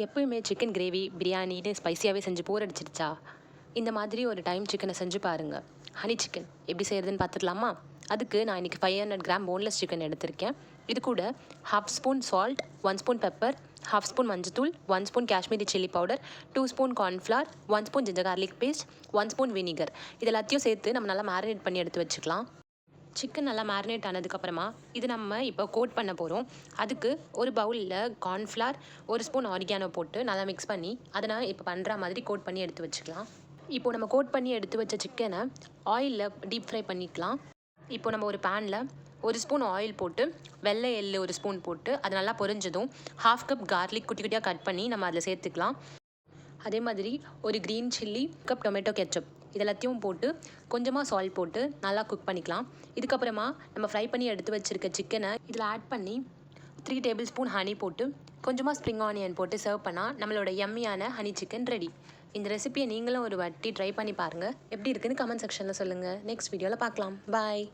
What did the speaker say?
எப்பயுமே chicken gravy பிரியாணின்னு ஸ்பைசியாகவே செஞ்சு போர் அடிச்சிருச்சா? இந்த மாதிரி ஒரு டைம் சிக்கனை செஞ்சு பாருங்கள். ஹனி சிக்கன் எப்படி செய்கிறதுன்னு பார்த்துக்கலாமா? அதுக்கு நான் இன்றைக்கி 500 கிராம் போன்லெஸ் சிக்கன் எடுத்திருக்கேன். இது கூட 1/2 spoon salt, 1 spoon pepper, 1/2 spoon மஞ்சத்தூள், 1 spoon Kashmiri chilli powder, 2 spoon cornflour, 1 spoon ginger garlic paste, 1 spoon vinegar. இது எல்லாத்தையும் சேர்த்து நம்ம நல்லா மேரினேட் பண்ணி எடுத்து வச்சுக்கலாம். சிக்கன் நல்லா மேரினேட் ஆனதுக்கப்புறமா இது நம்ம இப்போ கோட் பண்ண போகிறோம். அதுக்கு ஒரு பவுலில் கார்ன்ஃப்ளவர், 1 ஸ்பூன் ஆரிகானோ போட்டு நல்லா மிக்ஸ் பண்ணி அதை நான் இப்போ பண்ணுற மாதிரி கோட் பண்ணி எடுத்து வச்சுக்கலாம். இப்போது நம்ம கோட் பண்ணி எடுத்து வச்ச சிக்கனை ஆயிலில் டீப் ஃப்ரை பண்ணிக்கலாம். இப்போ நம்ம ஒரு பேனில் 1 ஸ்பூன் ஆயில் போட்டு வெள்ளை எள்ளு 1 ஸ்பூன் போட்டு அது நல்லா பொரிஞ்சதும் 1/2 கப் கார்லிக் குட்டி குட்டியாக கட் பண்ணி நம்ம அதில் சேர்த்துக்கலாம். அதே மாதிரி ஒரு green chilli, cup tomato ketchup இதெல்லாத்தையும் போட்டு கொஞ்சமாக சால்ட் போட்டு நல்லா குக் பண்ணிக்கலாம். இதுக்கப்புறமா நம்ம ஃப்ரை பண்ணி எடுத்து வச்சுருக்க சிக்கனை இதில் ஆட் பண்ணி 3 டேபிள் ஸ்பூன் ஹனி போட்டு கொஞ்சமாக ஸ்ப்ரிங் ஆனியன் போட்டு சர்வ் பண்ணால் நம்மளோட யம்மியான ஹனி சிக்கன் ரெடி. இந்த ரெசிபியை நீங்களும் ஒரு வாட்டி ட்ரை பண்ணி பாருங்கள். எப்படி இருக்குன்னு கமெண்ட் செக்ஷனில் சொல்லுங்கள். நெக்ஸ்ட் வீடியோவில் பார்க்கலாம். பாய்.